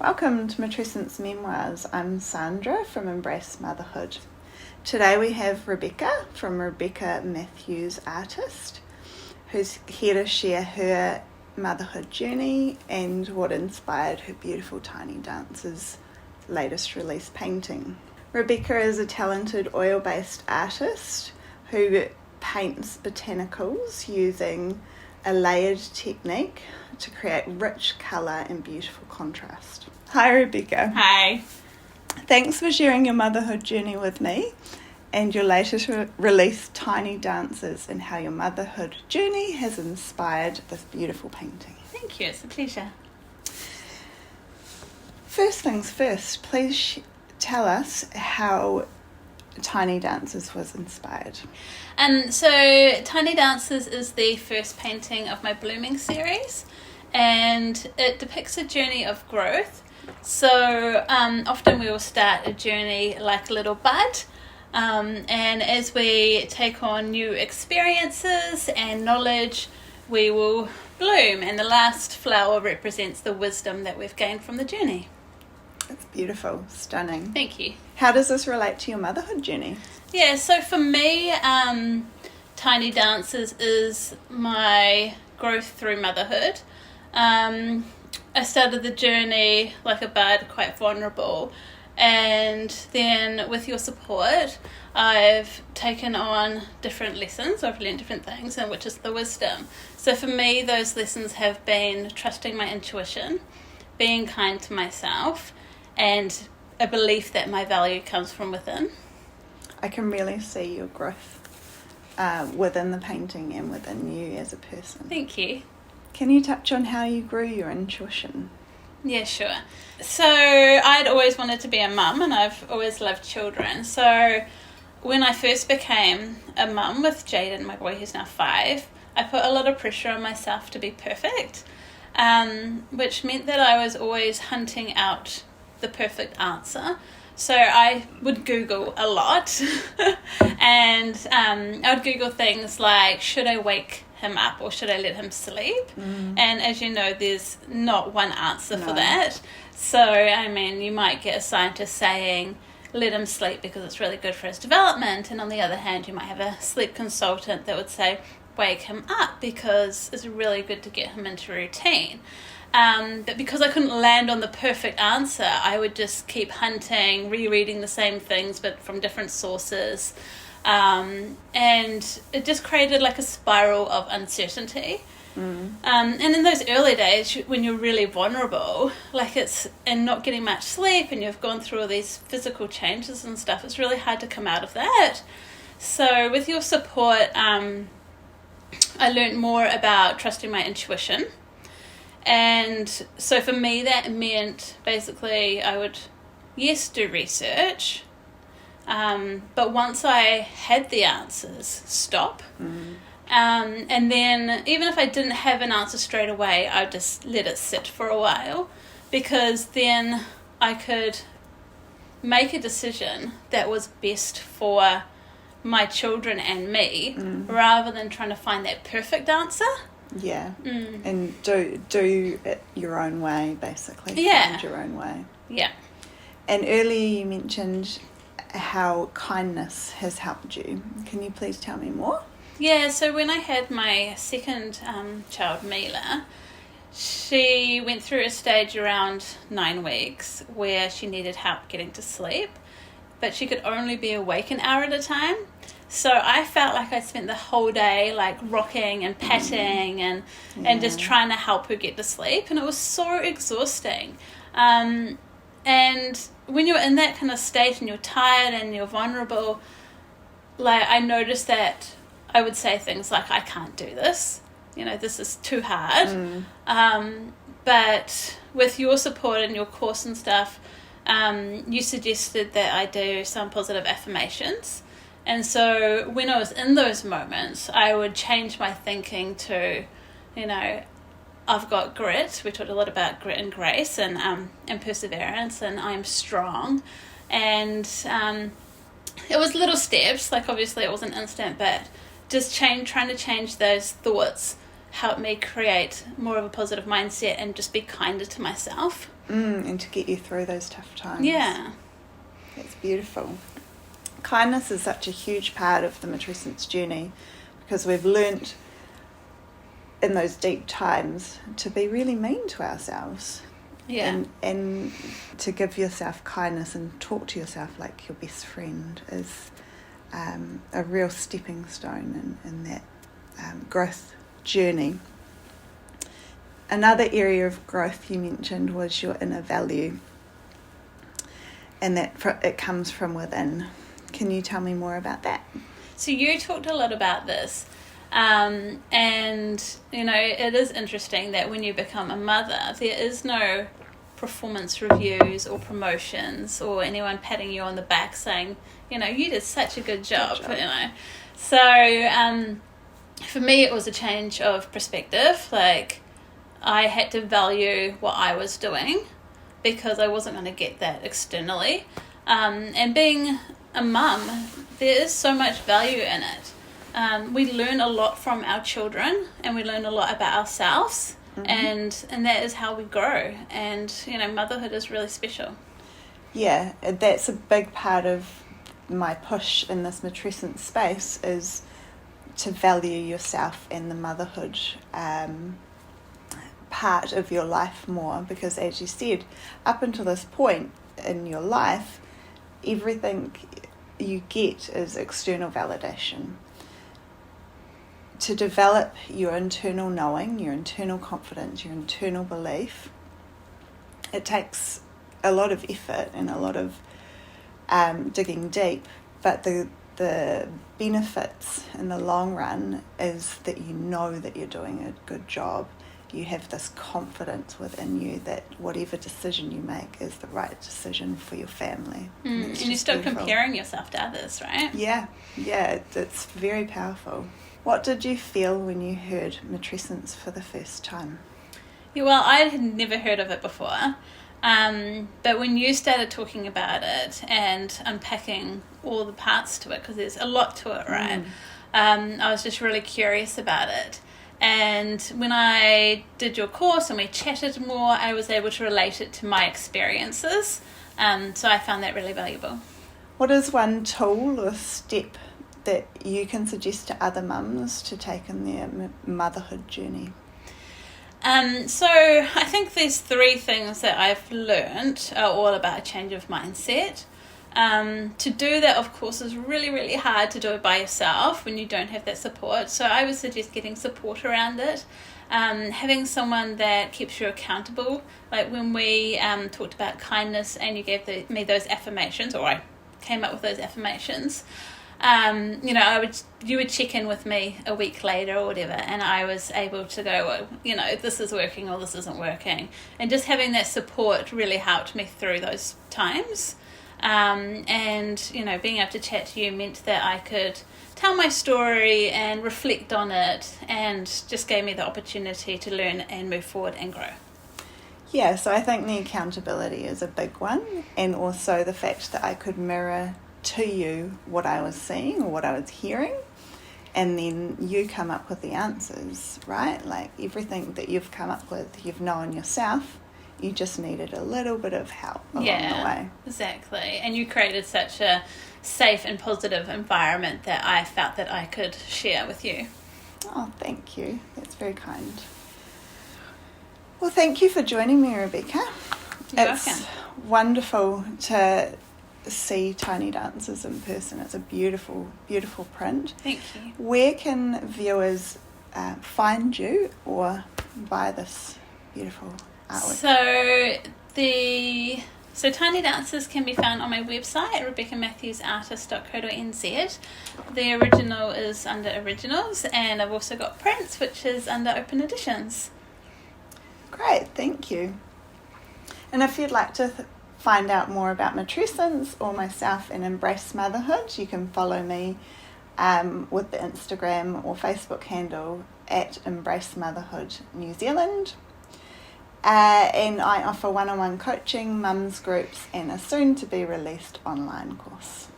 Welcome to Matrescent's Memoirs. I'm Sandra from Embrace Motherhood. Today we have Rebecca from Rebecca Matthews Artist, who's here to share her motherhood journey and what inspired her beautiful Tiny Dancer's latest release painting. Rebecca is a talented oil-based artist who paints botanicals using a layered technique to create rich colour and beautiful contrast. Hi Rebecca. Hi. Thanks for sharing your motherhood journey with me and your latest release Tiny Dancers and how your motherhood journey has inspired this beautiful painting. Thank you, it's a pleasure. First things first, please tell us how Tiny Dancers was inspired. So Tiny Dancers is the first painting of my Blooming series, and it depicts a journey of growth. So often we will start a journey like a little bud, and as we take on new experiences and knowledge, we will bloom, and the last flower represents the wisdom that we've gained from the journey. It's beautiful, stunning. Thank you. How does this relate to your motherhood journey? Yeah, so for me, Tiny Dancers is my growth through motherhood. I started the journey like a bud, quite vulnerable, and then with your support, I've taken on different lessons. I've learned different things, and which is the wisdom. So for me, those lessons have been trusting my intuition, being kind to myself, and a belief that my value comes from within. I can really see your growth within the painting and within you as a person. Thank you. Can you touch on how you grew your intuition? Yeah, sure. So I'd always wanted to be a mum, and I've always loved children. So when I first became a mum with Jaden, my boy who's now 5, I put a lot of pressure on myself to be perfect, which meant that I was always hunting out the perfect answer. So I would Google a lot and I would Google things like, should I wake him up or should I let him sleep? And as you know, there's not one answer for that. So I mean, you might get a scientist saying let him sleep because it's really good for his development, and on the other hand you might have a sleep consultant that would say wake him up because it's really good to get him into routine. But because I couldn't land on the perfect answer, I would just keep hunting, rereading the same things but from different sources. And it just created like a spiral of uncertainty. And in those early days, when you're really vulnerable, and not getting much sleep, and you've gone through all these physical changes and stuff, it's really hard to come out of that. So with your support, I learned more about trusting my intuition. And so for me, that meant basically I would, do research, but once I had the answers, stop. And then even if I didn't have an answer straight away, I'd just let it sit for a while, because then I could make a decision that was best for my children and me, rather than trying to find that perfect answer. Yeah, and do it your own way, basically. Yeah. Find your own way. Yeah. And earlier you mentioned how kindness has helped you. Can you please tell me more? Yeah, so when I had my second child, Mila, she went through a stage around 9 weeks where she needed help getting to sleep, but she could only be awake an hour at a time. So I felt like I spent the whole day like rocking and patting and just trying to help her get to sleep, and it was so exhausting. And when you're in that kind of state and you're tired and you're vulnerable, like I noticed that I would say things like, I can't do this, this is too hard. But with your support and your course and stuff, you suggested that I do some positive affirmations. And so when I was in those moments, I would change my thinking to, I've got grit. We talked a lot about grit and grace and perseverance, and I'm strong. And it was little steps, like obviously it wasn't instant, but just trying to change those thoughts helped me create more of a positive mindset and just be kinder to myself. And to get you through those tough times. Yeah. It's beautiful. Kindness is such a huge part of the matrescence journey because we've learnt in those deep times to be really mean to ourselves. Yeah. And to give yourself kindness and talk to yourself like your best friend is a real stepping stone in that growth journey. Another area of growth you mentioned was your inner value, and that it comes from within. Can you tell me more about that? So you talked a lot about this, and it is interesting that when you become a mother, there is no performance reviews or promotions or anyone patting you on the back saying, you did such a good job. So for me it was a change of perspective. Like, I had to value what I was doing because I wasn't going to get that externally. And being a mum, there is so much value in it. We learn a lot from our children, and we learn a lot about ourselves, and that is how we grow. And motherhood is really special. Yeah, that's a big part of my push in this matrescence space, is to value yourself and the motherhood part of your life more, because as you said, up until this point in your life, everything you get is external validation. To develop your internal knowing, your internal confidence, your internal belief, it takes a lot of effort and a lot of digging deep, but the benefits in the long run is that you know that you're doing a good job. You have this confidence within you that whatever decision you make is the right decision for your family. And you stop comparing yourself to others, right? Yeah, it's very powerful. What did you feel when you heard matrescence for the first time? Yeah, well, I had never heard of it before. But when you started talking about it and unpacking all the parts to it, because there's a lot to it, right? I was just really curious about it. And when I did your course and we chatted more, I was able to relate it to my experiences. So I found that really valuable. What is one tool or step that you can suggest to other mums to take in their motherhood journey? So I think there's 3 things that I've learned are all about a change of mindset. To do that, of course, is really, really hard to do it by yourself when you don't have that support. So I would suggest getting support around it. Having someone that keeps you accountable. Like when we talked about kindness and you gave me those affirmations, or I came up with those affirmations, you would check in with me a week later or whatever, and I was able to go, well, this is working or this isn't working. And just having that support really helped me through those times. And being able to chat to you meant that I could tell my story and reflect on it, and just gave me the opportunity to learn and move forward and grow. Yeah, so I think the accountability is a big one, and also the fact that I could mirror to you what I was seeing or what I was hearing, and then you come up with the answers, right? Like everything that you've come up with, you've known yourself. You just needed a little bit of help along the way. Exactly. And you created such a safe and positive environment that I felt that I could share with you. Oh, thank you. That's very kind. Well, thank you for joining me, Rebecca. You're it's welcome. Wonderful to see Tiny Dances in person. It's a beautiful, beautiful print. Thank you. Where can viewers find you or buy this beautiful artwork? So Tiny Dances can be found on my website, rebeccamatthewsartist.co.nz. The original is under Originals, and I've also got prints, which is under Open Editions. Great, thank you. And if you'd like to find out more about matrescence or myself and Embrace Motherhood, you can follow me with the Instagram or Facebook handle at Embrace Motherhood New Zealand. And I offer one-on-one coaching, mums groups, and a soon-to-be-released online course.